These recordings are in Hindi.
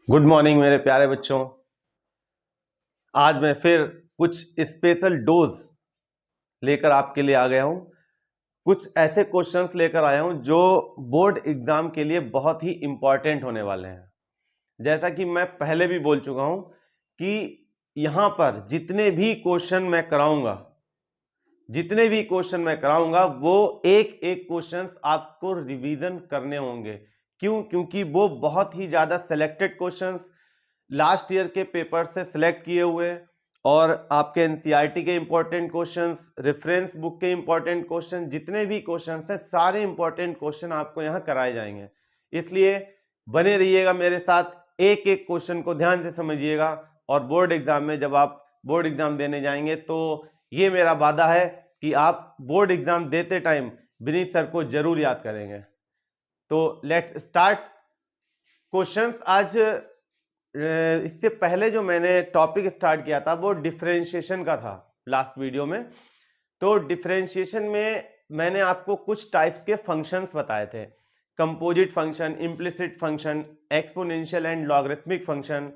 गुड मॉर्निंग मेरे प्यारे बच्चों। आज मैं फिर कुछ स्पेशल डोज लेकर आपके लिए आ गया हूं। कुछ ऐसे क्वेश्चंस लेकर आया हूं जो बोर्ड एग्जाम के लिए बहुत ही इंपॉर्टेंट होने वाले हैं। जैसा कि मैं पहले भी बोल चुका हूं कि यहां पर जितने भी क्वेश्चन मैं कराऊंगा वो एक एक क्वेश्चंस आपको रिवीजन करने होंगे। क्यों? क्योंकि वो बहुत ही ज्यादा सिलेक्टेड क्वेश्चंस लास्ट ईयर के पेपर से सिलेक्ट किए हुए और आपके एनसीईआरटी के इंपॉर्टेंट क्वेश्चंस, रेफरेंस बुक के इंपॉर्टेंट क्वेश्चन, जितने भी क्वेश्चंस हैं सारे इंपॉर्टेंट क्वेश्चन आपको यहां कराए जाएंगे। इसलिए बने रहिएगा मेरे साथ, एक एक क्वेश्चन को ध्यान से समझिएगा और बोर्ड एग्जाम में जब आप बोर्ड एग्जाम देने जाएंगे तो ये मेरा वादा है कि आप बोर्ड एग्जाम देते टाइम विनीत सर को जरूर याद करेंगे। तो लेट्स स्टार्ट क्वेश्चंस। आज इससे पहले जो मैंने टॉपिक स्टार्ट किया था वो डिफरेंशिएशन का था लास्ट वीडियो में। तो डिफरेंशिएशन में मैंने आपको कुछ टाइप्स के फंक्शंस बताए थे, composite function, implicit function, exponential and logarithmic function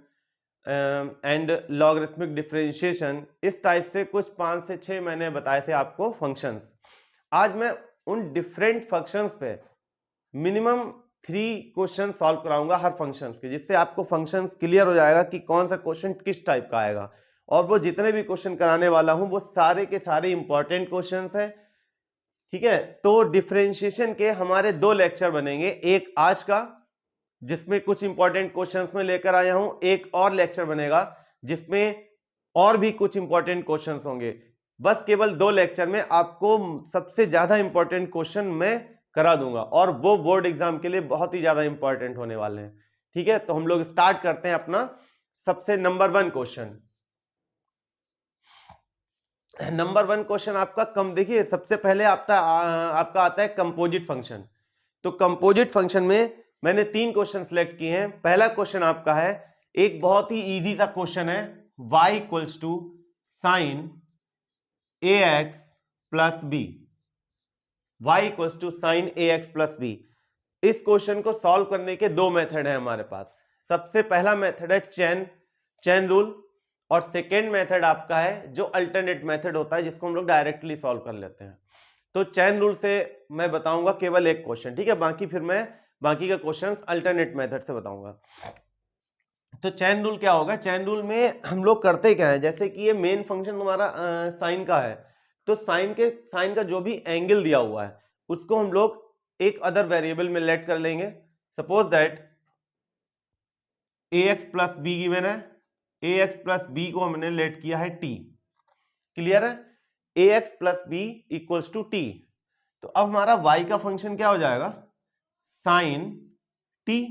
and logarithmic differentiation. इस टाइप से कुछ 5 से 6 मैंने बताए थे आपको फंक्शंस। आज मैं उन डिफरेंट फंक्शंस पे मिनिमम 3 क्वेश्चन सॉल्व कराऊंगा हर फंक्शंस के, जिससे आपको फंक्शंस क्लियर हो जाएगा कि कौन सा क्वेश्चन किस टाइप का आएगा। और वो जितने भी क्वेश्चन कराने वाला हूं वो सारे के सारे इंपॉर्टेंट क्वेश्चंस हैं, ठीक है। तो डिफरेंशिएशन के हमारे 2 लेक्चर बनेंगे, एक आज का जिसमें कुछ इंपॉर्टेंट क्वेश्चंस में लेकर आया हूं, एक और लेक्चर बनेगा जिसमें और भी कुछ इंपॉर्टेंट क्वेश्चंस होंगे। बस केवल 2 लेक्चर में आपको सबसे ज्यादा इंपॉर्टेंट क्वेश्चन मैं करा दूंगा और वो बोर्ड एग्जाम के लिए बहुत ही ज्यादा इंपॉर्टेंट होने वाले हैं, ठीक है। तो हम लोग स्टार्ट करते हैं अपना सबसे नंबर 1 क्वेश्चन। नंबर 1 क्वेश्चन आपका कम, देखिए सबसे पहले आपका आता है कंपोजिट फंक्शन। तो कंपोजिट फंक्शन में मैंने 3 क्वेश्चन सिलेक्ट किए हैं। पहला क्वेश्चन आपका है, एक बहुत ही इजी सा क्वेश्चन है, y equals to sine ax plus b. y equals to sine ax plus b. इस क्वेश्चन को सॉल्व करने के 2 मेथड हैं हमारे पास। सबसे पहला मेथड है चेन रूल, और सेकेंड मेथड आपका है जो अल्टरनेट मेथड होता है जिसको हम लोग डायरेक्टली सॉल्व कर लेते हैं। तो चेन रूल से मैं बताऊंगा केवल एक क्वेश्चन, ठीक है, बाकी फिर मैं बाकी का क्वेश्चन अल्टरनेट मेथड से बताऊंगा। तो चेन रूल क्या होगा? चेन रूल में हम लोग करते क्या है, जैसे कि ये मेन फंक्शन तुम्हारा साइन का है, तो साइन का जो भी एंगल दिया हुआ है उसको हम लोग एक अदर वेरिएबल में लेट कर लेंगे। Suppose that ax plus b given है, ax प्लस बी को हमने लेट किया है t, क्लियर है, ax plus b equals to t। तो अब हमारा y का फंक्शन क्या हो जाएगा? Sine t।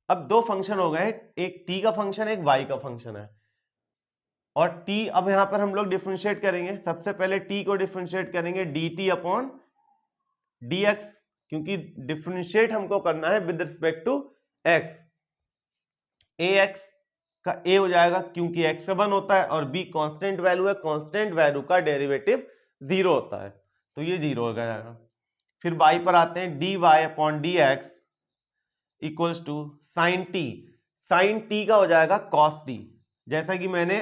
अब 2 फंक्शन हो गए, एक t का फंक्शन एक y का फंक्शन है, और t अब यहां पर हम लोग डिफरेंशिएट करेंगे। सबसे पहले t को डिफरेंशिएट करेंगे dt अपॉन dx, क्योंकि डिफरेंशिएट हमको करना है with respect to x। ax का a हो जाएगा क्योंकि x पे 1 होता है और b कांस्टेंट वैल्यू है, कांस्टेंट वैल्यू का डेरिवेटिव 0 होता है, तो ये 0 हो जाएगा। फिर y पर आते हैं, dy upon dx equals to sine t. Sine t का हो जाएगा कॉस टी, जैसा कि मैंने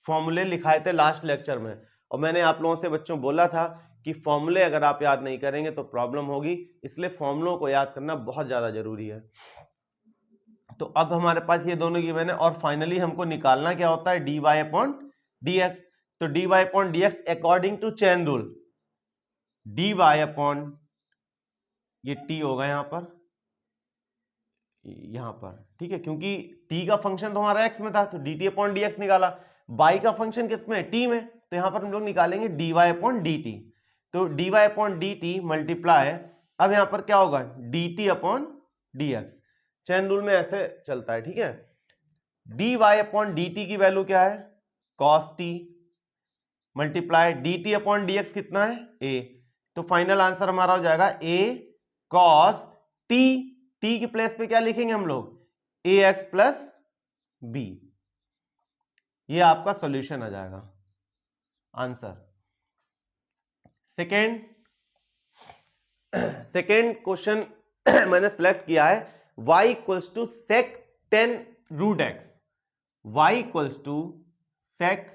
फॉर्मूले लिखाए थे लास्ट लेक्चर में, और मैंने आप लोगों से बच्चों बोला था कि फॉर्मूले अगर आप याद नहीं करेंगे तो प्रॉब्लम होगी, इसलिए फॉर्मूलों को याद करना बहुत ज्यादा जरूरी है। तो अब हमारे पास ये दोनों गिवन है, और फाइनली हमको निकालना क्या होता है, d y upon d x. तो d y upon d x according to chain rule, d y upon ये टी होगा यहां पर, ठीक है, क्योंकि t का फंक्शन तो हमारा x में था तो dt अपॉन dx निकाला, y का फंक्शन किसमें है, t में, तो यहां पर हम लोग निकालेंगे dy अपॉन dt। तो dy अपॉन dt मल्टीप्लाई, अब यहां पर क्या होगा, dt upon dx। Chain rule में ऐसे चलता है, ठीक है। dy अपॉन dt की वैल्यू क्या है, cos t, multiply dt upon dx कितना है, a। तो फाइनल आंसर हमारा हो जाएगा a cos t। t की प्लेस पे क्या लिखेंगे हम लोग, ax प्लस b। ये आपका सॉल्यूशन आ जाएगा आंसर। सेकेंड क्वेश्चन मैंने सिलेक्ट किया है, y equals to sec 10 root x, y equals to sec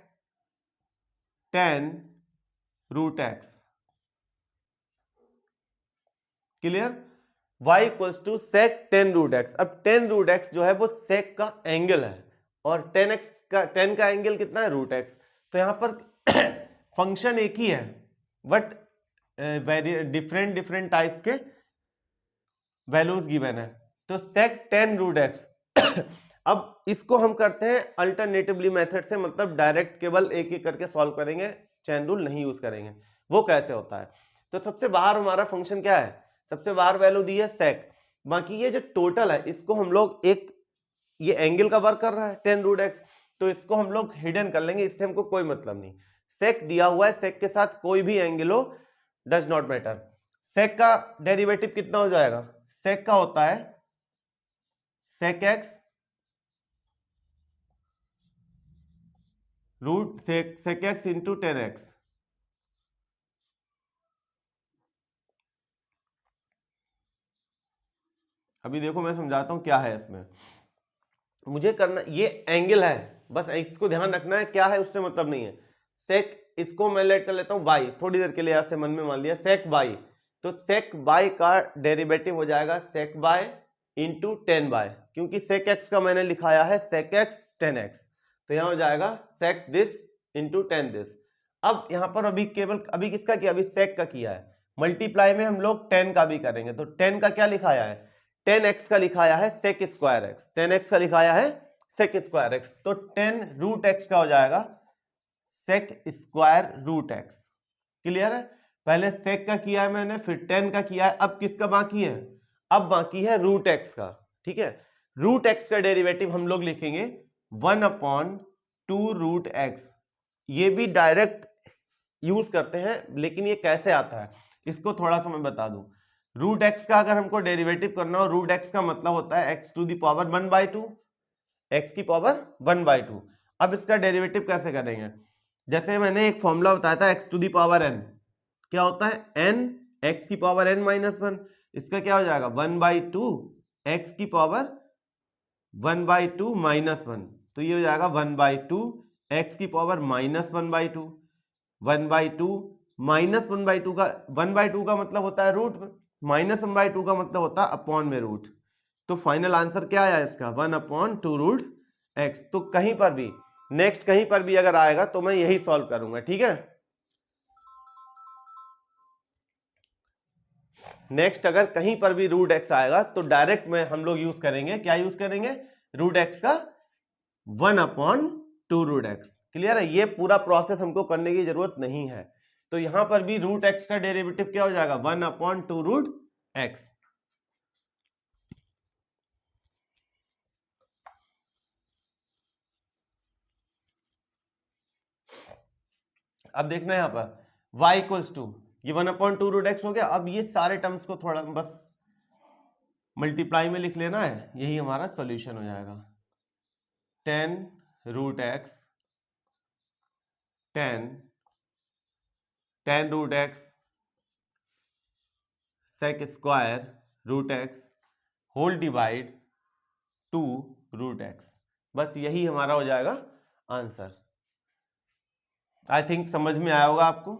tan root x. Clear? y equals to sec tan root x. अब टेन रूट एक्स जो है वो सेक का एंगल है और टेन का एंगल कितना है? Root x. तो यहां पर फंक्शन एक ही है बट डिफरेंट टाइप्स के वैल्यूज गिवन है। तो सेक टेन रूट एक्स अब इसको हम करते हैं अल्टरनेटिवली मेथड से, मतलब डायरेक्ट केवल एक एक करके सॉल्व करेंगे, चेन रूल नहीं यूज करेंगे। वो कैसे होता है? तो सबसे बाहर हमारा फंक्शन क्या है? सबसे बाहर वैल्यू दी है सेक, बाकी ये जो टोटल है इसको हम लोग एक, ये एंगल का वर्क कर रहा है टेन रूट एक्स, तो इसको हम लोग हिडन कर लेंगे, इससे हमको कोई मतलब नहीं। सेक दिया हुआ है, सेक के साथ कोई भी एंगल हो डज नॉट मैटर। सेक का डेरिवेटिव कितना हो जाएगा? सेक का होता है sec x root sec x into tan x. अभी देखो मैं समझाता हूं क्या है इसमें। मुझे करना, ये एंगल है, बस इसको ध्यान रखना है, क्या है उससे मतलब नहीं है। सेक, इसको मैं लेट कर लेता हूं बाई, थोड़ी देर के लिए ऐसे मन में मान लिया सेक बाई, तो सेक बाई का डेरिवेटिव हो जाएगा सेक बाय इंटू टेन बाय, क्योंकि सेक एक्स का मैंने लिखाया है सेक एक्स टेन एक्स, तो यहां हो जाएगा सेक दिस इंटू टेन दिस। अब यहां पर अभी केवल अभी किसका किया? अभी सेक का किया है, मल्टीप्लाई में हम लोग टेन का भी करेंगे, तो टेन का क्या लिखाया है? टेन एक्स का लिखाया है sec square x, tan x का लिखाया है सेक स्क्वायर एक्स, तो टेन रूट एक्स का हो जाएगा sec square root x. Clear है? पहले सेक का किया है मैंने, फिर टेन का किया है, अब किसका बाकी है? अब बाकी है रूट एक्स का। ठीक है, रूट एक्स का डेरिवेटिव हम लोग लिखेंगे one upon two root x. ये भी डायरेक्ट यूज करते हैं, लेकिन ये कैसे आता है इसको थोड़ा सा मैं बता दूं। रूट एक्स का अगर हमको डेरिवेटिव करना हो, रूट एक्स का मतलब होता है x to the power one by two, x की पावर वन बाई टू। अब इसका डेरिवेटिव कैसे करेंगे? जैसे मैंने एक फॉर्मूला बताया था x to the power n, क्या होता है? एन एक्स की पावर एन माइनस वन, इसका क्या हो जाएगा? वन बाई टू एक्स की power one by two minus one, तो ये हो जाएगा वन बाई टू एक्स की power minus one by two. One by two minus one by two का, वन बाई टू का मतलब होता है root, minus one by two का मतलब होता है अपॉन में रूट। तो फाइनल आंसर क्या आया इसका? One upon two root x. तो कहीं पर भी नेक्स्ट कहीं पर भी अगर आएगा तो मैं यही सॉल्व करूंगा। ठीक है, नेक्स्ट अगर कहीं पर भी रूट एक्स आएगा तो डायरेक्ट में हम लोग यूज करेंगे, क्या यूज करेंगे? रूट एक्स का one upon two root x. Clear है? ये पूरा प्रोसेस हमको करने की जरूरत नहीं है। तो यहां पर भी रूट एक्स का डेरिवेटिव क्या हो जाएगा? One upon two root x. अब देखना है यहां पर y इक्वल्स टू, ये one upon two root x हो गया। अब ये सारे टर्म्स को थोड़ा बस मल्टीप्लाई में लिख लेना है, यही हमारा सॉल्यूशन हो जाएगा। Tan root x, tan tan root x sec square root x whole divide two root x. बस यही हमारा हो जाएगा आंसर। आई थिंक समझ में आया होगा आपको।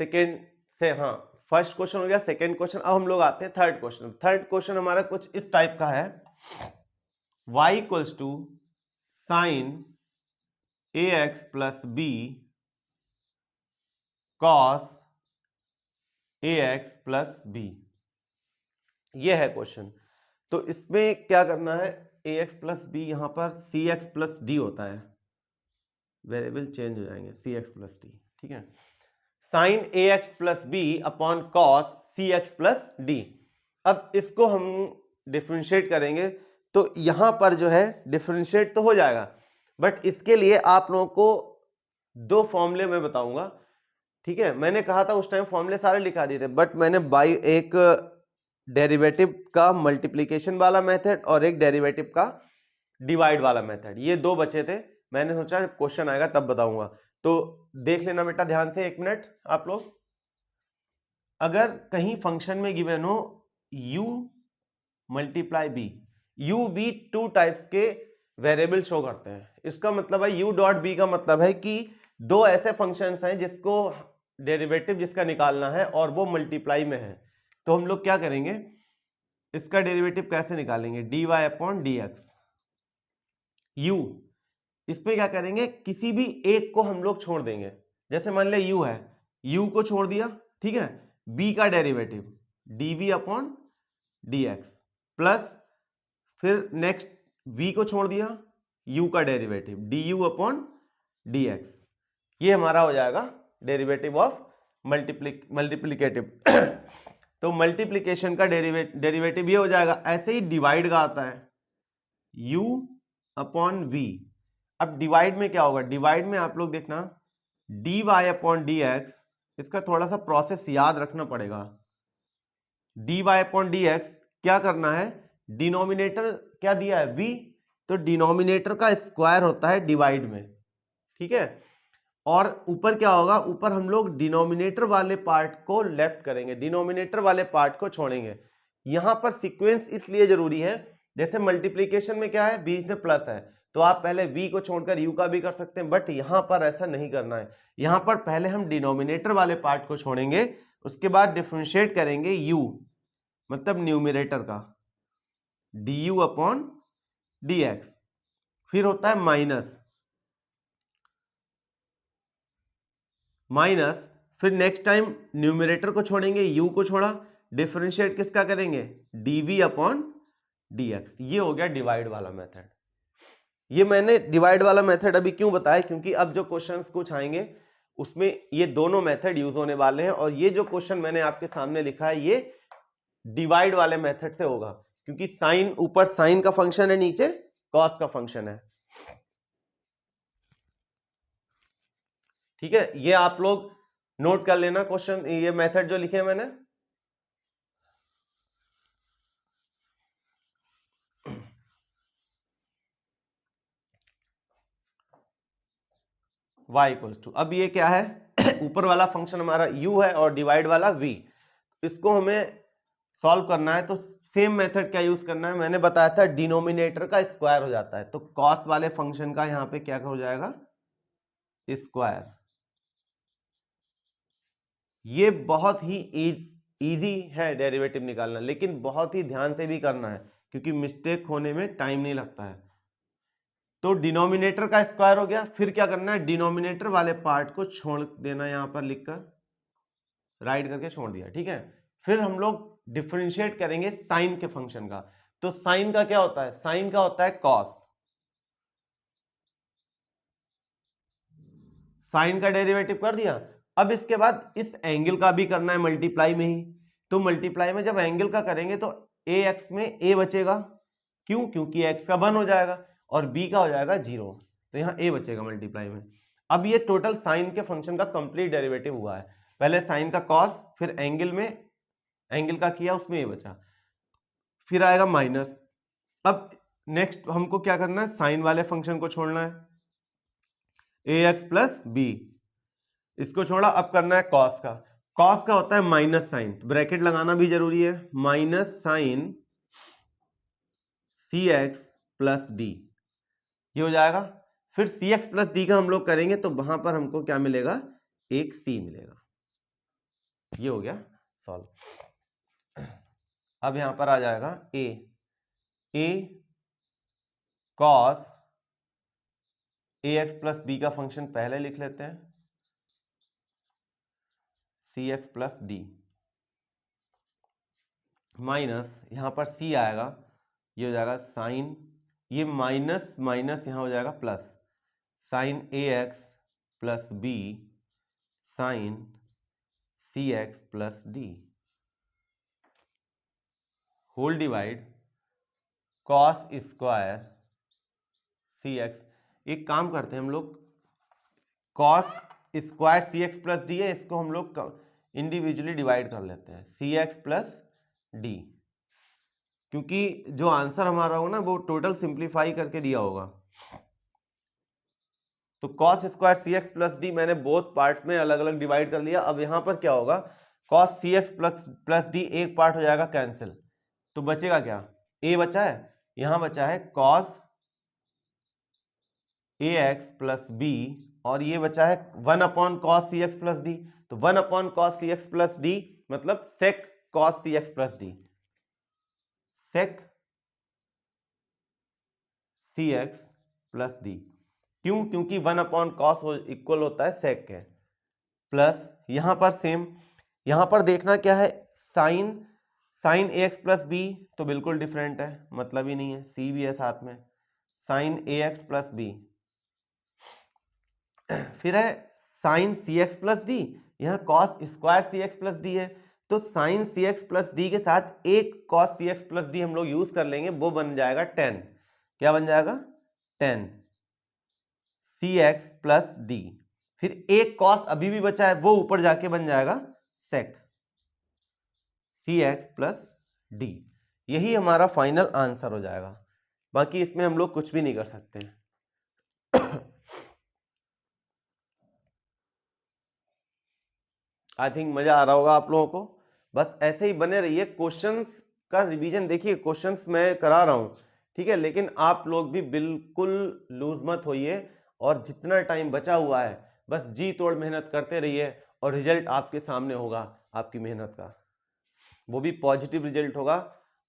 सेकेंड से, हाँ, फर्स्ट क्वेश्चन हो गया, सेकेंड क्वेश्चन। अब हम लोग आते हैं थर्ड क्वेश्चन। थर्ड क्वेश्चन हमारा कुछ इस टाइप का है, y equals to sine a x plus b cos a x plus b, ये है क्वेश्चन। तो इसमें क्या करना है? ए एक्स प्लस बी, यहां पर सी एक्स प्लस डी होता है, वेरिएबल चेंज हो जाएंगे, सी एक्स प्लस डी। ठीक है, sine a x plus b upon cos c x plus d. अब इसको हम डिफरेंशिएट करेंगे, तो यहां पर जो है डिफरेंशिएट तो हो जाएगा, बट इसके लिए आप लोगों को दो फॉर्मूले मैं बताऊंगा। ठीक है, मैंने कहा था उस टाइम फॉर्मूले सारे लिखा दिए थे, बट मैंने बाई एक डेरिवेटिव का मल्टीप्लिकेशन वाला मेथड और एक डेरिवेटिव का डिवाइड वाला मेथड, ये दो बचे थे। मैंने सोचा क्वेश्चन आएगा तब बताऊंगा, तो देख लेना बेटा ध्यान से, एक मिनट आप लोग। अगर कहीं फंक्शन में गिवन हो u multiply v. U v two types के वेरिएबल शो करते हैं। इसका मतलब है यू डॉट बी का मतलब है कि दो ऐसे फंक्शंस हैं जिसको डेरिवेटिव जिसका निकालना है और वो मल्टीप्लाई में है। तो हम लोग क्या करेंगे, इसका डेरिवेटिव कैसे निकालेंगे, d y upon d x. U इसमें क्या करेंगे, किसी भी एक को हम लोग छोड़ देंगे। जैसे मान ले यू है, यू को छोड़ दिया, ठीक है। बी का derivative d v upon d x plus फिर नेक्स्ट v को छोड़ दिया, u का derivative d u upon d x. ये हमारा हो जाएगा डेरिवेटिव ऑफ मल्टीप्लिकेटिव। तो मल्टीप्लिकेशन का डेरिवेटिव ये हो जाएगा। ऐसे ही डिवाइड का आता है u अपॉन v। अब डिवाइड में क्या होगा, डिवाइड में आप लोग देखना d y upon d x, इसका थोड़ा सा प्रोसेस याद रखना पड़ेगा। D y upon d x क्या करना है, डिनोमिनेटर क्या दिया है v, तो डिनोमिनेटर का स्क्वायर होता है डिवाइड में, ठीक है। और ऊपर क्या होगा, ऊपर हम लोग डिनोमिनेटर वाले पार्ट को लेफ्ट करेंगे, डिनोमिनेटर वाले पार्ट को छोड़ेंगे। यहां पर सीक्वेंस इसलिए जरूरी है, जैसे मल्टीप्लिकेशन में क्या है, बीच में प्लस है तो आप पहले v को छोड़कर u का भी कर सकते हैं, बट यहां पर ऐसा नहीं करना है। यहां पर पहले हम डिनोमिनेटर वाले पार्ट को छोड़ेंगे, उसके बाद डिफरेंशिएट करेंगे u मतलब न्यूमरेटर का du अपॉन dx, फिर होता है माइनस, फिर नेक्स्ट टाइम न्यूमरेटर को छोड़ेंगे, u को छोड़ा, डिफरेंशिएट किसका करेंगे, dv अपॉन dx। ये हो गया डिवाइड वाला मेथड। ये मैंने डिवाइड वाला मेथड अभी क्यों बताया, क्योंकि अब जो क्वेश्चंस कुछ आएंगे उसमें ये दोनों मेथड यूज होने वाले हैं। और ये जो क्वेश्चन मैंने आपके सामने लिखा है ये डिवाइड वाले मेथड से होगा, क्योंकि साइन ऊपर साइन का फंक्शन है, नीचे कॉस का फंक्शन है, ठीक है। ये आप लोग नोट कर लेना क्वेश्चन, ये मेथड जो लिखे हैं मैंने। y इक्वल्स टू, अब ये क्या है, ऊपर वाला फंक्शन हमारा u है और डिवाइड वाला v। इसको हमें सॉल्व करना है तो सेम मेथड क्या यूज करना है, मैंने बताया था डिनोमिनेटर का स्क्वायर हो जाता है, तो कॉस वाले फंक्शन का यहां पे क्या हो जाएगा, स्क्वायर। ये बहुत ही इजी है डेरिवेटिव निकालना, लेकिन बहुत ही ध्यान से भी करना है, क्योंकि मिस्टेक होने में टाइम नहीं लगता है। तो डिनोमिनेटर का स्क्वायर हो गया, फिर क्या करना है, डिनोमिनेटर वाले पार्ट को छोड़ देना, यहां पर लिखकर राइट करके छोड़ दिया, ठीक है। फिर हम लोग डिफरेंशिएट करेंगे साइन के फंक्शन का। तो साइन का क्या होता है, साइन का होता है कॉस, साइन का डेरिवेटिव कर दिया। अब इसके बाद इस एंगल का भी करना है मल्टीप्लाई में ही, तो मल्टीप्लाई में जब एंगल का करेंगे तो ax में a बचेगा, क्यों, क्योंकि x का 1 हो जाएगा और b का हो जाएगा 0, तो यहाँ a बचेगा मल्टीप्लाई में। अब ये टोटल साइन के फंक्शन का कंप्लीट डेरिवेटिव हुआ है, पहले साइन का कॉस, फिर एंगल में एंगल का किया, उसमें a बचा, फिर आएगा माइनस। अब नेक्स्ट हमको क्या करना है, साइन वाले फंक्शन को छोड़ना है, ax प्लस b, इसको छोड़ा, अब करना है कॉस का। कॉस का होता है माइनस साइन, ब्रैकेट लगाना भी जरूरी है, minus sine cx plus d, ये हो जाएगा। फिर cx प्लस डी का हम लोग करेंगे तो वहां पर हमको क्या मिलेगा, एक c मिलेगा। ये हो गया सॉल्व। अब यहां पर आ जाएगा a cos ax plus b का फंक्शन पहले लिख लेते हैं, cx प्लस डी माइनस, यहां पर c आएगा, ये हो जाएगा साइन, ये माइनस माइनस यहां हो जाएगा plus, sine ax plus b sine cx plus d whole divide cos square cx। एक काम करते हैं हम लोग, cos square cx plus d है, इसको हम लोग इंडिविजुअली डिवाइड कर लेते हैं, cx प्लस डी, क्योंकि जो आंसर हमारा होगा ना वो टोटल सिंप्लीफाई करके दिया होगा। तो cos square cx plus D मैंने बोथ पार्ट्स में अलग अलग डिवाइड कर लिया। अब यहां पर क्या होगा, कॉस cx प्लस डी एक पार्ट हो जाएगा कैंसिल, तो बचेगा क्या, ए बचा है, यहां बचा है cos ax प्लस बी, और ये बचा है 1 upon cos cx plus D. तो 1 upon cos cx plus D मतलब sec cos cx plus D, sec cx plus D. क्यों? क्योंकि 1 अपॉन कॉस इक्वल होता है सेक के, प्लस यहां पर सेम, यहां पर देखना क्या है, sine a x plus B, तो बिल्कुल डिफरेंट है, मतलब ही नहीं है, सी भी है साथ में, sign a x plus B. फिर है साइन सी एक्स प्लस डी, यहां कॉस स्क्वायर सी एक्स प्लस डी है, तो साइन सी एक्स प्लस डी के साथ एक cos c x plus D हम लोग यूज कर लेंगे, वो बन जाएगा 10। क्या बन जाएगा? 10 सी एक्स प्लस डी। फिर एक कॉस अभी भी बचा है, वो ऊपर जाके बन जाएगा सेक सी एक्स प्लस डी। यही हमारा फाइनल आंसर हो जाएगा, बाकी इसमें हम लोग कुछ भी नहीं कर सकते हैं। आई थिंक मजा आ रहा होगा आप लोगों को। बस ऐसे ही बने रहिए, क्वेश्चंस का रिवीजन देखिए, क्वेश्चंस मैं करा रहा हूं, ठीक है, लेकिन आप लोग भी बिल्कुल लूज मत होइए, और जितना टाइम बचा हुआ है बस जी तोड़ मेहनत करते रहिए, और रिजल्ट आपके सामने होगा आपकी मेहनत का, वो भी पॉजिटिव रिजल्ट होगा,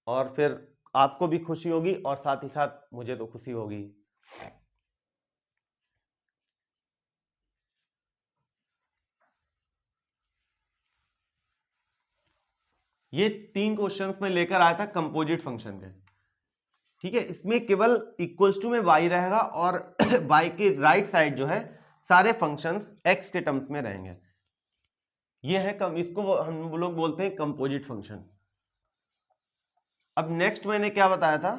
और फिर आपको भी खुशी होगी, और साथ ही साथ मुझे तो खुशी होगी। ये 3 क्वेश्चंस में लेकर आया था कंपोजिट फंक्शन के, ठीक है। इसमें केवल इक्वल्स टू में y रहेगा, और y के राइट साइड जो है सारे फंक्शंस x के टर्म्स में रहेंगे। ये है इसको हम लोग बोलते हैं कंपोजिट फंक्शन। अब नेक्स्ट मैंने क्या बताया था?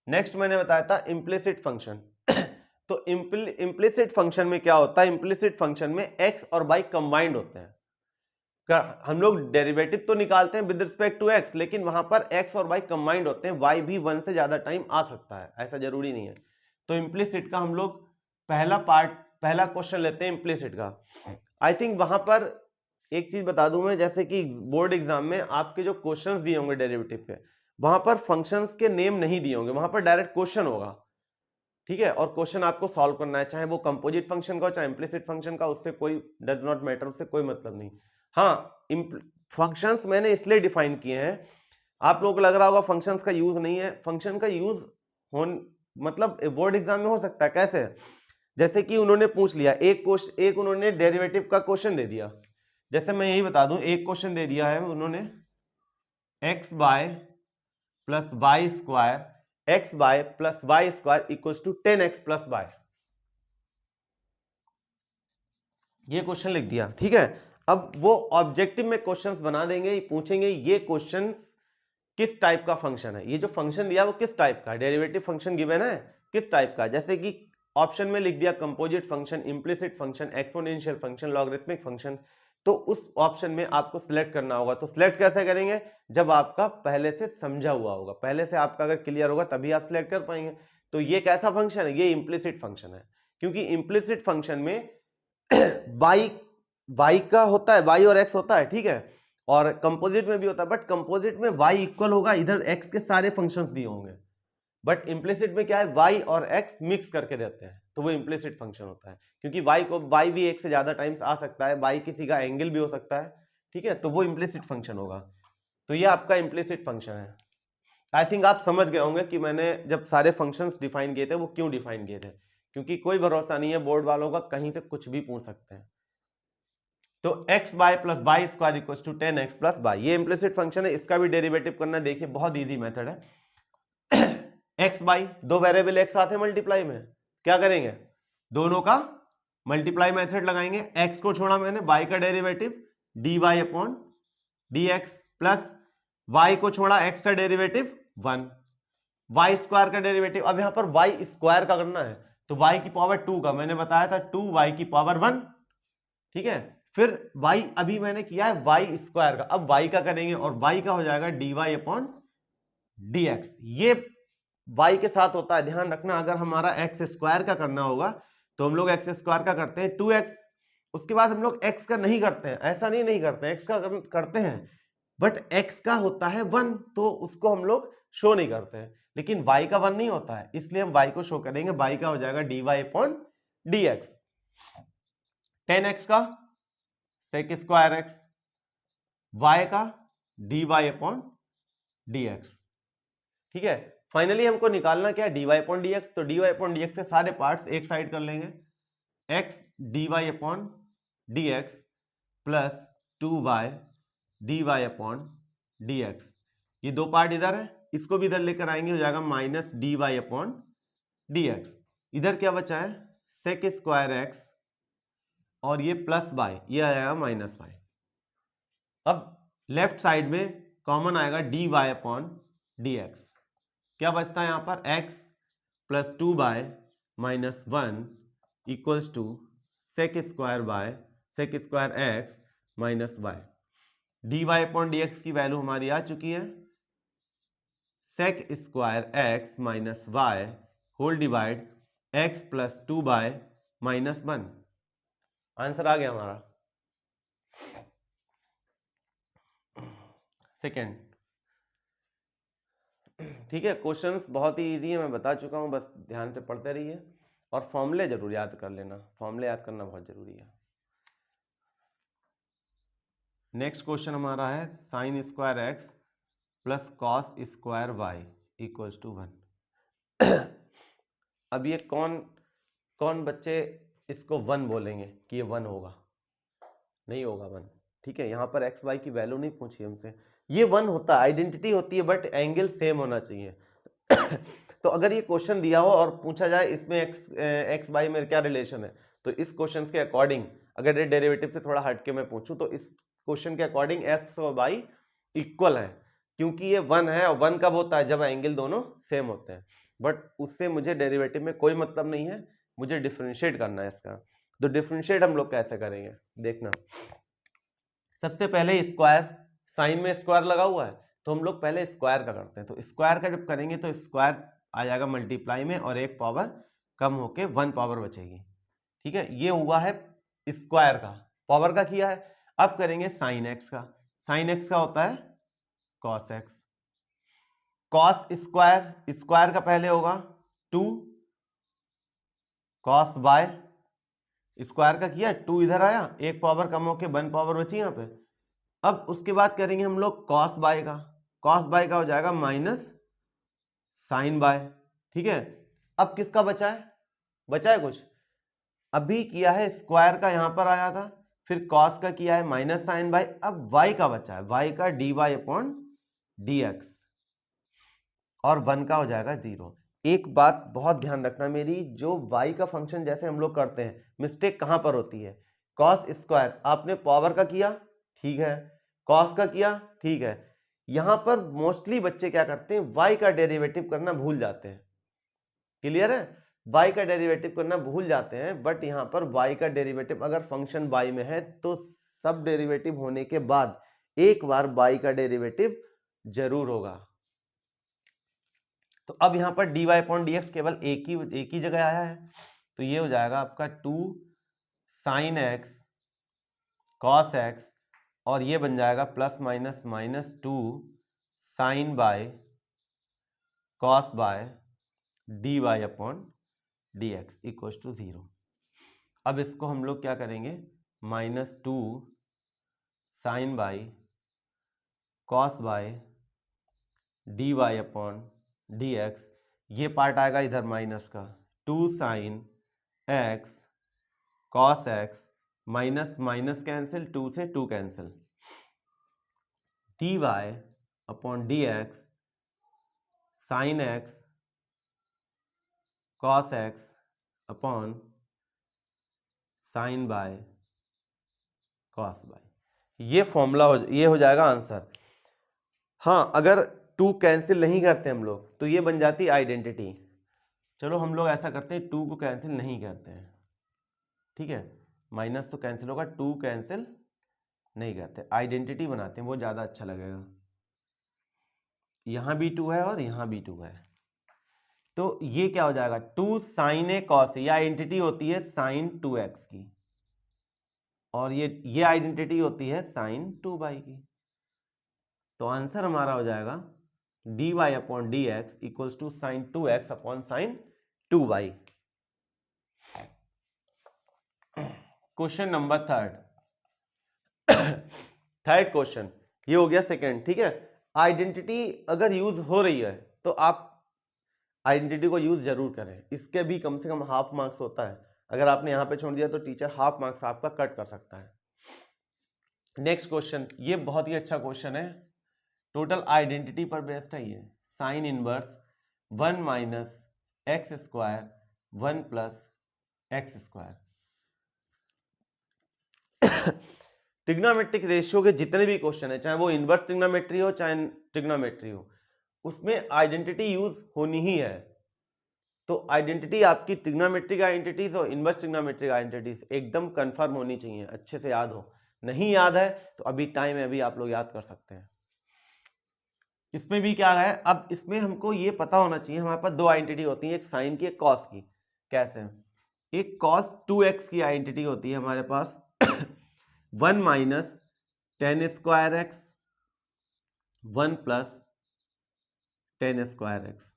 नेक्स्ट मैंने बताया था इम्प्लिसिट फंक्शन। तो इम्प्लिसिट फंक्शन में क्या होता है? इम्प्लिसिट फंक्शन में x और y कंबाइंड होते हैं। हम लोग डेरिवेटिव तो निकालते हैं विद रिस्पेक्ट टू x, लेकिन वहां पर x और y कंबाइंड होते हैं, y भी 1 से ज्यादा टाइम आ सकता है, ऐसा जरूरी नहीं है। तो इम्प्लिसिट का हम लोग पहला क्वेश्चन लेते हैं इम्प्लिसिट का। आई थिंक वहां पर एक चीज बता दूं मैं, जैसे कि बोर्ड एग्जाम में आपके जो क्वेश्चंस दिए होंगे डेरिवेटिव के, वहां पर फंक्शंस के नेम नहीं दिए होंगे, वहां पर डायरेक्ट क्वेश्चन होगा, ठीक है, और क्वेश्चन आपको सॉल्व करना है, चाहे वो कंपोजिट फंक्शन का हो चाहे इम्प्लिसिट फंक्शन का, उससे कोई डज नॉट मैटर, उससे कोई मतलब नहीं। हाँ, फंक्शंस मैंने इसलिए डिफाइन किए हैं, आप लोगों को लग रहा होगा फंक्शंस का यूज नहीं है, फंक्शन का यूज मतलब बोर्ड एग्जाम में हो सकता है। कैसे? जैसे कि उन्होंने पूछ लिया एक उन्होंने डेरिवेटिव का क्वेश्चन दे दिया, जैसे मैं यही बता दूं, एक क्वेश्चन दे दिया है उन्होंने x y plus y square, x y plus y square equals to 10x plus y, ये क्वेश्चन लिख दिया, ठीक है। अब वो ऑब्जेक्टिव में क्वेश्चंस बना देंगे, पूछेंगे ये क्वेश्चंस किस टाइप का फंक्शन है, ये जो फंक्शन दिया वो किस टाइप का, डेरिवेटिव फंक्शन गिवन है किस टाइप का, जैसे कि ऑप्शन में लिख दिया composite function, implicit function, exponential function, logarithmic function, तो उस ऑप्शन में आपको सिलेक्ट करना होगा। तो सिलेक्ट कैसे करेंगे? जब आपका पहले से समझा हुआ होगा, पहले से आपका अगर क्लियर होगा तभी आप सिलेक्ट कर पाएंगे। तो ये कैसा फंक्शन है? ये इम्प्लिसिट फंक्शन है, क्योंकि इम्प्लिसिट फंक्शन में y का होता है, y और x होता है, ठीक है, और कंपोजिट में भी होता है, बट कंपोजिट में y इक्वल होगा, इधर x के सारे फंक्शंस दिए होंगे, बट इम्प्लिसिट में क्या है, y और x मिक्स करके देते हैं, तो वो इम्प्लिसिट फंक्शन होता है, क्योंकि y भी एक से ज्यादा टाइम्स आ सकता है, y किसी का एंगल भी हो सकता है, ठीक है, तो वो इम्प्लिसिट फंक्शन होगा। तो ये आपका इम्प्लिसिट फंक्शन है। आई थिंक आप समझ गए होंगे कि मैंने जब सारे फंक्शंस डिफाइन किए थे वो क्यों डिफाइन किए थे, क्योंकि कोई भरोसा नहीं है बोर्ड वालों का, कहीं से कुछ भी पूछ सकते हैं। तो x y plus y square equal to 10x plus y, ये इम्प्लिसिट फंक्शन है, इसका भी डेरिवेटिव करना देखिए बहुत इजी मेथड है। x बाई, दो वेरिएबल x आते हैं मल्टीप्लाई में, क्या करेंगे? दोनों का मल्टीप्लाई मेथड लगाएंगे, x को छोड़ा मैंने, y का derivative dy upon dx, plus y को छोड़ा x का डेरिवेटिव 1, y स्क्वायर का डेरिवेटिव, अब यहां पर y स्क्वायर का करना है, तो y की पावर 2 का, मैंने बताया था 2y की पावर 1, ठीक है। फिर y अभी मैंने किया है y स्क्वायर का, अब y का करेंगे, और y का हो जाएगा dy अपॉन dx, ये y के साथ होता है, ध्यान रखना, अगर हमारा x स्क्वायर का करना होगा तो हम लोग x स्क्वायर का करते हैं 2x, उसके बाद हम लोग x का नहीं करते हैं, ऐसा नहीं करते हैं, x का करते हैं, बट x का होता है 1, तो उसको हम लोग शो नहीं करते हैं, लेकिन y का 1 नहीं होता है, इसलिए हम y को शो करेंगे। y का हो जाएगा dy अपॉन dx, 10x का sec स्क्वायर x, y का dy अपॉन dx। ठीक है, फाइनली हमको निकालना क्या है, dy अपॉन dx। तो dy अपॉन dx के सारे पार्ट्स एक साइड कर लेंगे, x dy upon dx plus 2y dy upon dx। ये दो पार्ट इधर है, इसको भी इधर लेकर आएंगे, हो जाएगा माइनस dy अपॉन dx। इधर क्या बचा है, sec स्क्वायर x, और ये प्लस y, ये आएगा माइनस y। अब लेफ्ट साइड में कॉमन आएगा dy अपॉन dx। क्या बचता है यहाँ पर, x plus 2y minus 1 equals to sec square x minus y। dy upon dx की वैल्यू हमारी आ चुकी है, sec square x minus y whole divide x plus 2y minus 1। Answer आ गया हमारा। सेकेंड, ठीक है, क्वेश्चंस बहुत ही इजी है, मैं बता चुका हूं, बस ध्यान से पढ़ते रहिए और फॉर्मूले जरूर याद कर लेना, फॉर्मूले याद करना बहुत जरूरी है। नेक्स्ट क्वेश्चन हमारा है sine square x plus cos square y equals to 1। अब ये कौन कौन बच्चे इसको 1 बोलेंगे कि ये 1 होगा, नहीं होगा 1। ठीक है, यहाँ पर एक्स वाई की वैल्यू नहीं पूछी हमसे, ये 1 होता है, आइडेंटिटी होती है, बट एंगल सेम होना चाहिए। तो अगर ये क्वेश्चन दिया हो और पूछा जाए इसमें एक्स वाई में क्या रिलेशन है, तो इस क्वेश्चन के अकॉर्डिंग, अगर ये डेरिवेटिव से थोड़ा हटके मैं पूछूं, तो इस क्वेश्चन के अकॉर्डिंग एक्स और वाई इक्वल है, क्योंकि ये 1 है, और 1 कब होता है, जब एंगल दोनों सेम होते हैं। बट उससे मुझे डेरिवेटिव में कोई मतलब नहीं है, मुझे डिफरेंशिएट करना है इसका। तो डिफरेंशिएट हम लोग कैसे करेंगे, देखना। सबसे पहले स्क्वायर, साइन में स्क्वायर लगा हुआ है, तो हम लोग पहले स्क्वायर का करते हैं। तो स्क्वायर का जब करेंगे तो स्क्वायर आ जाएगा मल्टीप्लाई में, और एक पावर कम होके 1 पावर बचेगी। ठीक है, ये हुआ है स्क्वायर का, पावर का किया है। अब करेंगे साइन एक्स का, साइन एक्स का होता है cos x. Cos square, square का पहले होगा 2 कॉस वाई, स्क्वायर का किया 2 इधर आया, एक पावर कम होके 1 पावर बची यहाँ पे। अब उसके बाद करेंगे हम लोग कॉस बाय का, कॉस बाय का हो जाएगा माइनस साइन बाय। ठीक है, अब किसका बचा है, बचा है कुछ, अभी किया है स्क्वायर का, यहां पर आया था, फिर कॉस का किया है माइनस साइन बाय, अब वाई का बचा है, वाई का d y upon d x, और 1 का हो जाएगा 0। एक बात बहुत ध्यान रखना मेरी, जो y का फंक्शन जैसे हम लोग करते हैं, मिस्टेक कहां पर होती है, कॉस स्क्वायर आपने पावर का किया, ठीक है, कॉस का किया, ठीक है, यहां पर मोस्टली बच्चे क्या करते हैं, y का डेरिवेटिव करना भूल जाते हैं। क्लियर है, y का डेरिवेटिव करना भूल जाते हैं, बट यहां पर y का डेरिवेटिव अगर फंक्शन y में है तो सब डेरिवेटिव होने के बाद एक बार y का डेरिवेटिव जरूर होगा। तो अब यहां पर dy अपॉन dx केवल एक ही जगह आया है, तो ये हो जाएगा आपका 2 साइन एक्स कॉस एक्स, और ये बन जाएगा plus minus minus 2 sine y cos y d y upon d x equal to 0। अब इसको हम लोग क्या करेंगे, minus 2 sine y cos y d y upon d x, ये पार्ट आएगा इधर माइनस का, 2 sine x cos x, minus minus cancel, 2 से 2 cancel, d y upon d x sine x cos x upon sine y cos y, ये फॉर्मूला ये हो जाएगा आंसर। हाँ, अगर 2 कैंसिल नहीं करते हम लोग तो ये बन जाती आइडेंटिटी। चलो हम लोग ऐसा करते हैं, 2 को कैंसिल नहीं करते हैं, ठीक है, माइनस तो कैंसिल होगा, 2 कैंसिल नहीं करते, आइडेंटिटी बनाते हैं, वो ज़्यादा अच्छा लगेगा। यहाँ भी 2 है और यहाँ भी 2 है, तो ये क्या हो जाएगा, 2 साइन ए कॉस ए, ये आइडेंटिटी होती है साइन 2x की, और ये आइडेंटिटी होती है साइन 2y की। तो आंसर हमारा हो जाएगा dy upon d x equals to sine 2x upon sine 2y। Question number third question, ये हो गया सेकंड, ठीक है। आइडेंटिटी अगर यूज हो रही है तो आप आइडेंटिटी को यूज जरूर करें, इसके भी कम से कम हाफ मार्क्स होता है। अगर आपने यहां पे छोड़ दिया तो टीचर हाफ मार्क्स आपका कट कर सकता है। नेक्स्ट क्वेश्चन, ये बहुत ही अच्छा क्वेश्चन है, टोटल आइडेंटिटी पर बेस्ड है ये। Sign inverse 1 minus x square 1 plus x square. Trigonometric ratio के जितने भी क्वेश्चन है, चाहे वो इनवर्स ट्रिग्नोमेट्री हो चाहे ट्रिग्नोमेट्री हो, उसमें आइडेंटिटी यूज होनी ही है। तो आइडेंटिटी आपकी ट्रिग्नोमेट्रिक आइडेंटिटीज और इनवर्स ट्रिग्नोमेट्रिक आइडेंटिटीज एकदम कंफर्म होनी चाहिए, अच्छे से याद हो। नहीं याद है तो अभी टाइम है, अभी आप लोग याद कर सकते हैं। इसमें भी क्या है, अब इसमें हमको ये पता होना चाहिए, हमारे पास दो आइडेंटिटी होती है, एक साइन की एक कॉस की। कैसे? एक कॉस 2x की आइडेंटिटी होती है हमारे पास 1 minus tan square x 1 plus tan square x,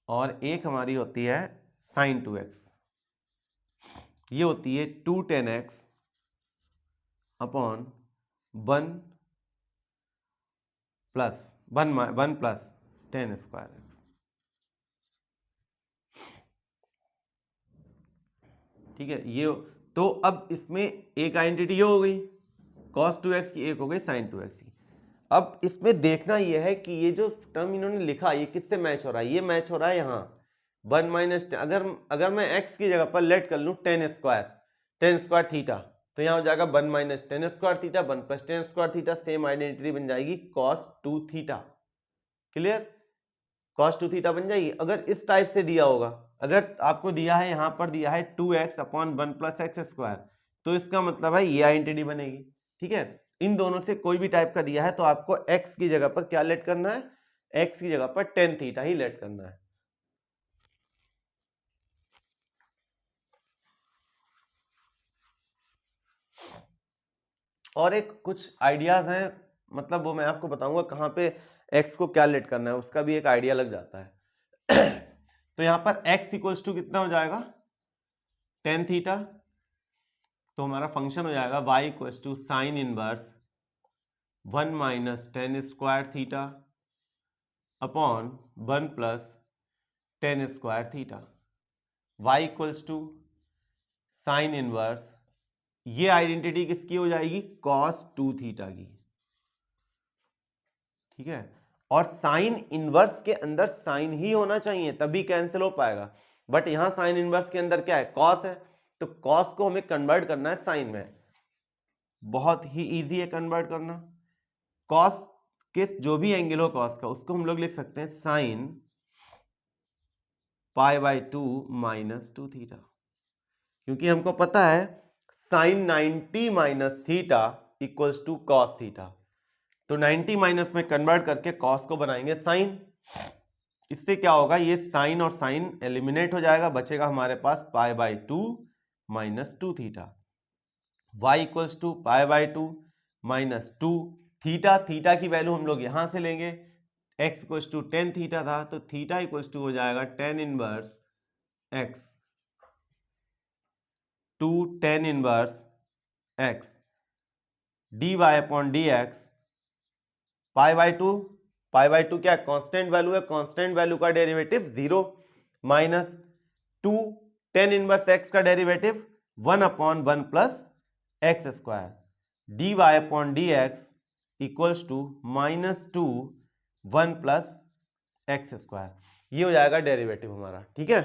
और एक हमारी होती है साइन 2x, ये होती है 2 10x upon 1 plus tan square x. ठीक है, ये तो अब इसमें एक आइडेंटिटी हो गई cos 2x की, एक हो गई sin 2x की। अब इसमें देखना यह है कि ये जो टर्म इन्होंने लिखा ये किससे मैच हो रहा है, ये मैच हो रहा है यहाँ 1 माइनस, अगर मैं x की जगह पर लेट कर लूँ टेन स्क्वायर थीटा, तो यहाँ हो जाएगा 1 minus tan square theta 1 plus tan square theta, same identity बन जाएगी cos 2 theta. Clear? cos 2 theta बन जाएगी। अगर इस टाइप से दिया होगा, अगर आपको दिया है यहाँ पर दिया है 2x upon 1 plus x square, तो इसका मतलब है ये आइडेंटिटी बनेगी। ठीक है, इन दोनों से कोई भी टाइप का दिया है तो आपको x की जगह पर क्या लेट करना है, x की जगह पर टेन थीटा ही लेट करना है। और एक कुछ आइडियाज हैं, मतलब वो मैं आपको बताऊंगा कहाँ पे x को क्या लेट करना है, उसका भी एक आइडिया लग जाता है। तो यहाँ पर x इक्वल्स टू कितना हो जाएगा, टेन थीटा, तो हमारा फंक्शन हो जाएगा y equals to sine inverse 1 minus tan square theta upon 1 plus tan square theta, y equals to sine inverse, ये आइडेंटिटी किसकी हो जाएगी, cos 2 थीटा की। ठीक है, और साइन इनवर्स के अंदर साइन ही होना चाहिए तभी कैंसिल हो पाएगा, बट यहां साइन इनवर्स के अंदर क्या है, cos है, तो cos को हमें कन्वर्ट करना है साइन में। बहुत ही इजी है कन्वर्ट करना। cos के जो भी एंगल हो cos का, उसको हम लोग लिख सकते हैं sine pi by 2 minus 2 theta, क्योंकि हमको पता है sine 90 minus theta equals to cos theta, तो 90 माइनस में कन्वर्ट करके कॉस को बनाएंगे साइन। इससे क्या होगा, ये साइन और साइन एलिमिनेट हो जाएगा, बचेगा हमारे पास pi by 2 minus 2 theta, y equals to pi by 2 minus 2 theta, theta की वैल्यू हम लोग यहां से लेंगे, x equals to tan theta था, तो थीटा इक्वल्स टू हो जाएगा tan inverse x to tan inverse x dy upon d x, pi by two क्या कांस्टेंट वैल्यू है, कांस्टेंट वैल्यू का derivative 0 minus 2 tan inverse x का derivative 1 upon 1 plus x square, dy upon d x equals to minus 2 1 plus x square, ये हो जाएगा डेरिवेटिव हमारा। ठीक है,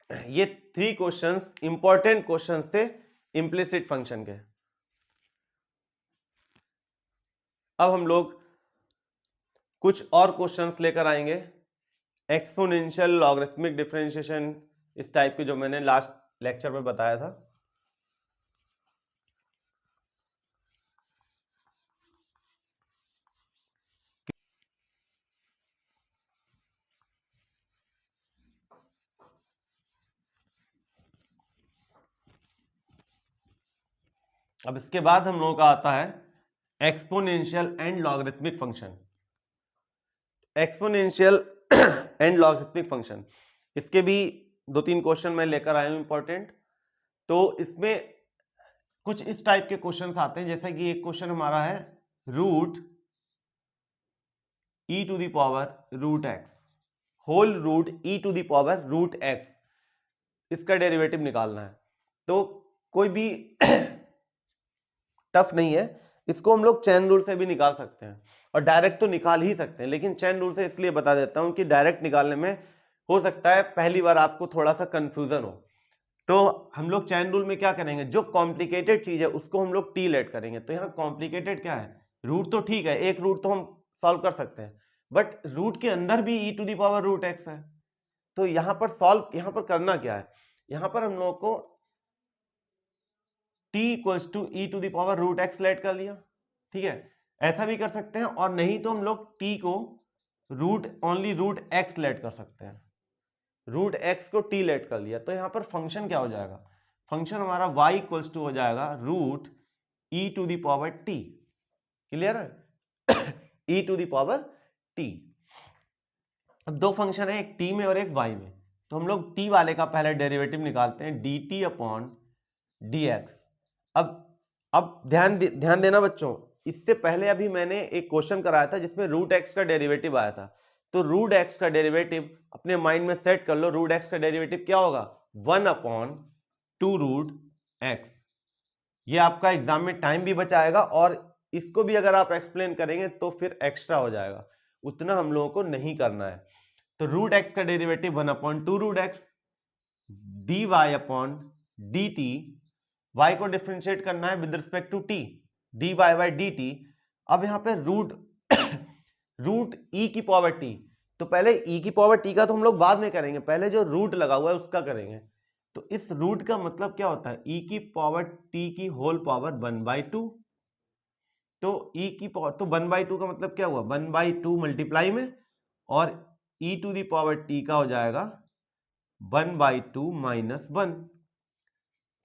ये थ्री क्वेश्चंस इंपॉर्टेंट क्वेश्चंस थे इंप्लिसिट फंक्शन के। अब हम लोग कुछ और क्वेश्चंस लेकर आएंगे, एक्सपोनेंशियल लॉगरिथमिक डिफरेंशिएशन, इस टाइप के जो मैंने लास्ट लेक्चर में बताया था। अब इसके बाद हम लोगों का आता है exponential and logarithmic function. Exponential and logarithmic function, इसके भी 2-3 क्वेश्चन मैं लेकर आया हूं इंपॉर्टेंट। तो इसमें कुछ इस टाइप के क्वेश्चंस आते हैं, जैसे कि एक क्वेश्चन हमारा है root e to the power root x, whole root e to the power root x, इसका डेरिवेटिव निकालना है। तो कोई भी टफ नहीं है, इसको हम लोग चेन रूल से भी निकाल सकते हैं और डायरेक्ट तो निकाल ही सकते हैं, लेकिन चेन रूल से इसलिए बता देता हूं कि डायरेक्ट निकालने में हो सकता है पहली बार आपको थोड़ा सा कंफ्यूजन हो। तो हम लोग चेन रूल में क्या करेंगे, जो कॉम्प्लिकेटेड चीज है उसको हम लोग टी लेट करेंगे। तो यहाँ कॉम्प्लिकेटेड क्या है, रूट तो ठीक है, एक रूट तो हम सॉल्व कर सकते हैं, बट रूट के अंदर भी e to the power root x है। तो यहाँ पर सॉल्व, यहाँ पर करना क्या है, यहाँ पर हम लोगों को t equals to e to the power root x let कर लिया, ठीक है, ऐसा भी कर सकते हैं, और नहीं तो हम लोग t को root only root x let कर सकते हैं, रूट एक्स को t लेट कर लिया। तो यहाँ पर फंक्शन क्या हो जाएगा, फंक्शन हमारा y इक्वल्स टू हो जाएगा root e to the power t, clear है, e to the power t। अब दो फंक्शन है, एक t में और एक y में, तो हम लोग t वाले का पहले डेरिवेटिव निकालते हैं, dt अपॉन dx। अब ध्यान देना बच्चों, इससे पहले अभी मैंने एक क्वेश्चन कराया था जिसमें रूट एक्स का डेरिवेटिव आया था। तो रूट एक्स का डेरिवेटिव अपने माइंड में सेट कर लो, रूट एक्स का डेरिवेटिव क्या होगा, 1/2 रूट एक्स। ये आपका एग्जाम में टाइम भी बचाएगा, और इसको भी अगर आप एक्सप्लेन करेंगे तो फिर एक्स्ट्रा हो जाएगा, उतना हम लोगों को नहीं करना है। तो रूट एक्स का derivative 1/2 root x dy upon dt, y को डिफरेंशिएट करना है with respect to t, dy by dt। अब यहाँ पे रूट e की पावर t, तो पहले e की पावर t का तो हम लोग बाद में करेंगे, पहले जो रूट लगा हुआ है उसका करेंगे। तो इस रूट का मतलब क्या होता है, e की पावर t की होल पावर 1/2। तो e की पावर, तो 1/2 का मतलब क्या हुआ, 1/2 मल्टीप्लाई में, और e to the power t का हो जाएगा 1/2 माइनस 1,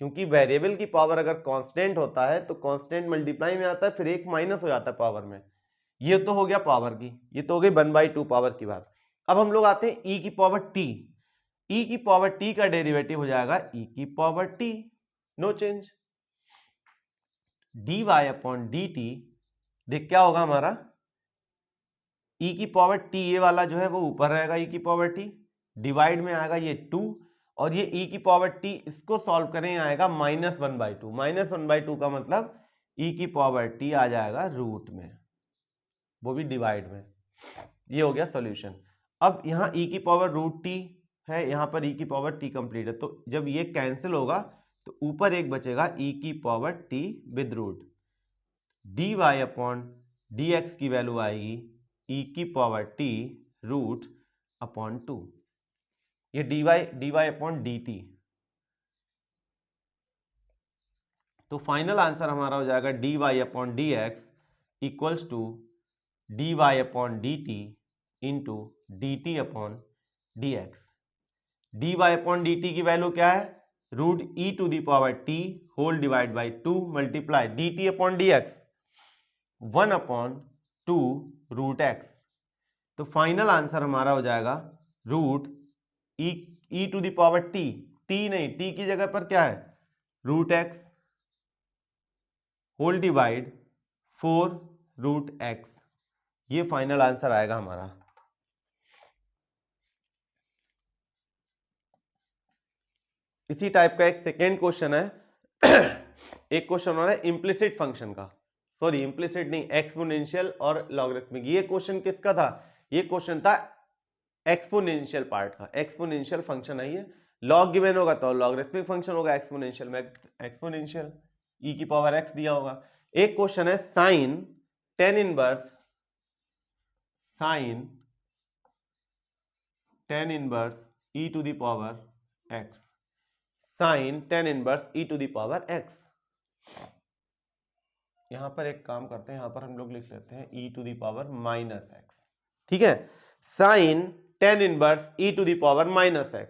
क्योंकि वेरिएबल की पावर अगर कांस्टेंट होता है तो कांस्टेंट मल्टीप्लाई में आता है, फिर एक माइनस हो जाता है पावर में। ये तो हो गया पावर की, ये तो हो गई 1/2 पावर की बात। अब हम लोग आते हैं e की पावर t, e की पावर t का डेरिवेटिव हो जाएगा e की power t, no change, dy upon dt। देख क्या होगा हमारा, e की पावर t ये वाला जो है वो ऊपर रहेगा, e की पावर t डिवाइड में आएगा ये 2, और ये e की पावर t इसको सॉल्व करें आएगा -1/2। -1/2 का मतलब e की पावर t आ जाएगा रूट में, वो भी डिवाइड में। ये हो गया सॉल्यूशन। अब यहाँ e की पावर रूट t है, यहाँ पर e की पावर t कंप्लीट है, तो जब ये कैंसिल होगा तो ऊपर एक बचेगा e की power t with root, dy upon dx की वैल्यू आएगी e की पावर t रूट अपॉन 2, ये dy अपॉन dt। तो फाइनल आंसर हमारा हो जाएगा dy upon dx equals to dy upon dt into dt upon dx। dy upon dt की वैल्यू क्या है, root e to the power t whole divide by 2 multiply dt upon dx 1/2 root x। तो फाइनल आंसर हमारा हो जाएगा root e to the power t, नहीं, t की जगह पर क्या है root x whole divide 4 root x। ये फाइनल आंसर आएगा हमारा। इसी टाइप का एक सेकेंड क्वेश्चन है एक क्वेश्चन हो रहा है इम्प्लिसिट फंक्शन का, सॉरी इम्प्लिसिट नहीं, एक्सपोनेंशियल और लॉगरिथमिक। ये क्वेश्चन किसका था, ये क्वेश्चन था एक्सपोनेंशियल पार्ट का। एक्सपोनेंशियल फंक्शन है ये, लॉग गिवन होगा तो लॉगरिथमिक फंक्शन होगा, एक्सपोनेंशियल में एक्सपोनेंशियल e की पावर x दिया होगा। एक क्वेश्चन है sine tan inverse e to the power x, sine tan inverse e to the power x। यहां पर एक काम करते हैं, यहां पर हम लोग लिख लेते हैं e to the power minus x, ठीक है, sine tan inverse e to the power minus x।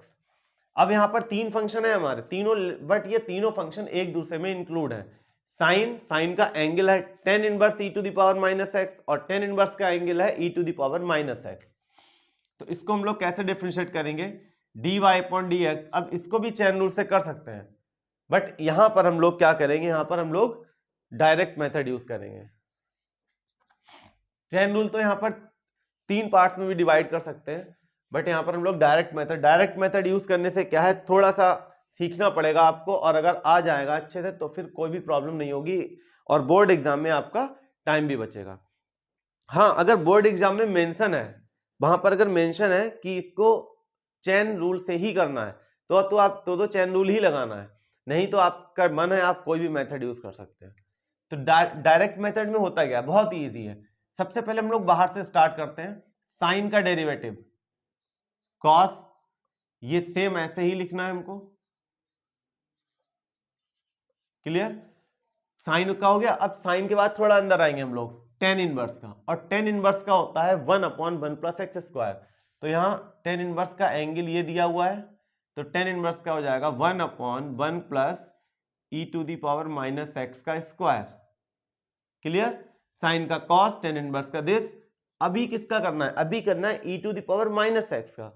अब यहां पर तीन फंक्शन है हमारे तीनों, बट ये तीनों फंक्शन एक दूसरे में इंक्लूड है। साइन का एंगल है tan inverse e to the power minus x और tan इनवर्स का एंगल है e to the power minus x. तो इसको हम लोग कैसे डिफरेंशिएट करेंगे, dy अपॉन dx। अब इसको भी चेन रूल से कर सकते हैं, बट यहां पर हम लोग क्या करेंगे, यहां पर हम लोग डायरेक्ट मेथड यूज करेंगे। चेन रूल तो यहां पर 3 पार्ट्स में भी डिवाइड कर सकते हैं, बट यहां पर हम लोग डायरेक्ट मेथड यूज करने से क्या है, थोड़ा सा सीखना पड़ेगा आपको, और अगर आ जाएगा अच्छे से तो फिर कोई भी प्रॉब्लम नहीं होगी और बोर्ड एग्जाम में आपका टाइम भी बचेगा। हाँ, अगर बोर्ड एग्जाम में मेंशन है, वहां पर अगर मेंशन है कि इसको चेन रूल से ही करना है तो आप तो चेन रूल ही लगाना है, नहीं तो आपका मन है आप कोई भी मेथड यूज कर सकते हैं। तो डायरेक्ट मेथड में होता क्या है, बहुत ही ईजी है। सबसे पहले हम लोग बाहर से स्टार्ट करते हैं, साइन का डेरिवेटिव कॉस, ये सेम ऐसे ही लिखना है हमको, क्लियर। साइन का हो गया। अब साइन के बाद थोड़ा अंदर आएंगे हम लोग, टेन इनवर्स का, और टेन इनवर्स का होता है 1/1 प्लस एक्स स्क्वायर। तो यहां टेन इनवर्स का एंगल ये दिया हुआ है, तो टेन इनवर्स का हो जाएगा 1/1 plus e to the power minus x का स्क्वायर, क्लियर। साइन का कॉस, टेन इनवर्स का दिस। अभी किसका करना है, अभी करना है e to the power minus x का।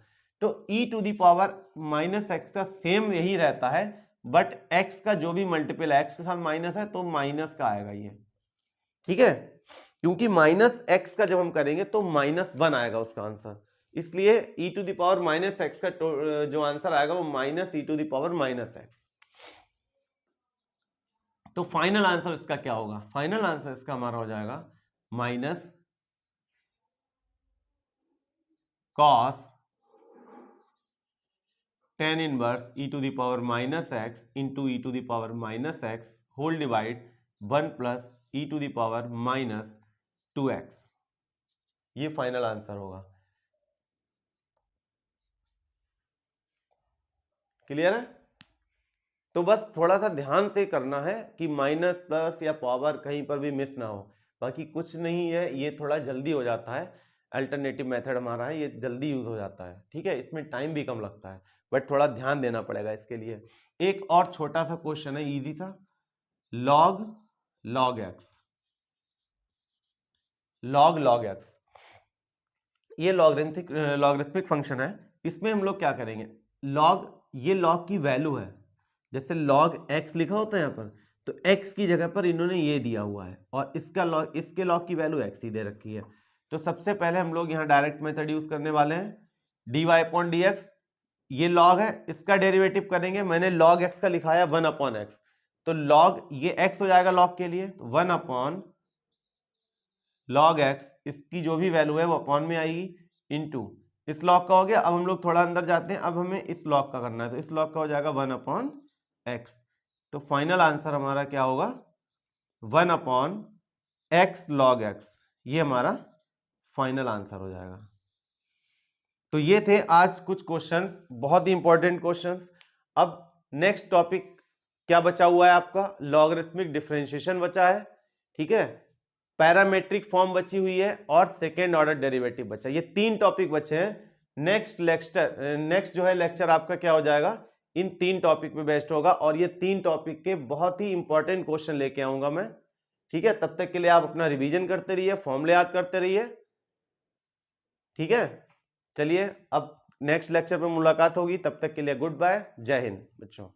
तो e to the power minus x का सेम यही रहता है, बट x का जो भी मल्टीपल है, x के साथ माइनस है तो माइनस का आएगा ये, ठीक है। क्योंकि माइनस एक्स का जब हम करेंगे तो -1 आएगा उसका आंसर, इसलिए e to the power minus x का जो आंसर आएगा वो minus e to the power minus x. तो फाइनल आंसर इसका क्या होगा, फाइनल आंसर इसका हमारा हो जाएगा minus cos tan inverse e to the power minus x into e to the power minus x whole divide 1 plus e to the power minus 2x। ये फाइनल आंसर होगा, क्लियर है। तो बस थोड़ा सा ध्यान से करना है कि माइनस प्लस या पावर कहीं पर भी मिस ना हो, बाकी कुछ नहीं है, ये थोड़ा जल्दी हो जाता है। अल्टरनेटिव मेथड हमारा है, ये जल्दी यूज हो जाता है, ठीक है। इसमें टाइम भी कम लगता है, बट थोड़ा ध्यान देना पड़ेगा इसके लिए। एक और छोटा सा क्वेश्चन है इजी सा, लॉग एक्स, लॉग एक्स, ये लॉगरिथमिक फंक्शन है। इसमें हम लोग क्या करेंगे, ये लॉग की वैल्यू है, जैसे log x लिखा होता है यहाँ पर, तो x की जगह पर इन्होंने ये दिया हुआ है, और इसके log की वैल्यू x ही दे रखी है। तो सबसे पहले हम लोग यहाँ डायरेक्ट मेथड यूज करने वाले हैं, dy अपॉन dx, ये log है, इसका डेरिवेटिव करेंगे। मैंने log x का लिखा है 1/x, तो log ये x हो जाएगा log के लिए, तो 1/log x, इसकी जो भी वैल्यू है वो अपॉन में आएगी, इनटू इस लॉग का हो गया। अब हम लोग थोड़ा अंदर जाते हैं, अब हमें इस लॉग का करना है, तो इस लॉग का हो जाएगा 1/x। तो फाइनल आंसर हमारा क्या होगा, 1/x log x, ये हमारा फाइनल आंसर हो जाएगा। तो ये थे आज कुछ क्वेश्चंस, बहुत ही इंपॉर्टेंट क्वेश्चंस। अब नेक्स्ट टॉपिक क्या बचा हुआ है आपका, लॉगरिथमिक डिफरेंशिएशन बचा है, ठीक है, पैरामेट्रिक फॉर्म बची हुई है, और सेकेंड ऑर्डर डेरिवेटिव बचा। ये 3 टॉपिक बचे हैं। नेक्स्ट जो है लेक्चर आपका क्या हो जाएगा, इन 3 टॉपिक पे बेस्ड होगा, और ये 3 टॉपिक के बहुत ही इंपॉर्टेंट क्वेश्चन लेके आऊंगा मैं, ठीक है। तब तक के लिए आप अपना रिवीजन करते रहिए, फॉर्मूले याद करते रहिए, ठीक है। चलिए अब नेक्स्ट लेक्चर पे मुलाकात होगी, तब तक के लिए गुड बाय, जय हिंद बच्चों।